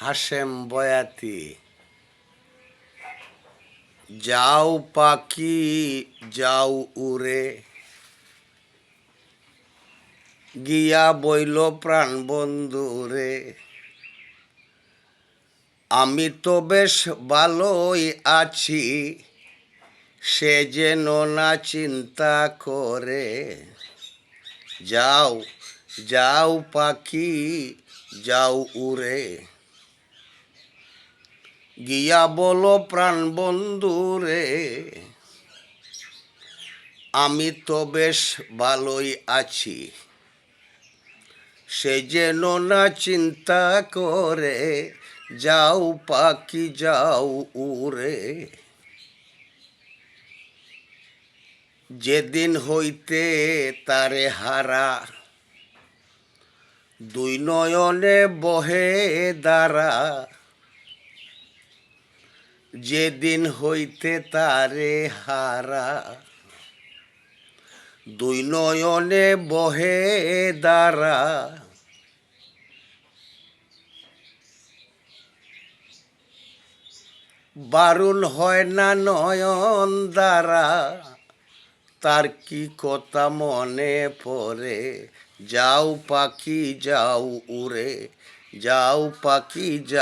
হাশেম বয়াতি। যাও পাখি যাও উড়ে, গিয়া বইল প্রাণ বন্ধুরে। আমি তো বেশ ভালোই আছি, সে যেন না চিন্তা করে। যাও যাও পাখি যাও উড়ে, গিয়া বলো প্রাণ বন্ধুরে। আমি তো বেশ ভালোই আছি, সে যেন না চিন্তা করে। যাও পাখি যাও উড়ে। যেদিন হইতে তারে হারা, দুই নয়নে বহে দ্বারা। যেদিন হইতে তারে হারা, দুই নয়নে বহে দ্বারা। বারুণ হয় না নয়ন দ্বারা, তার কি কথা মনে পড়ে। যাও পাখি যাও উড়ে, যাও পাখি যাও।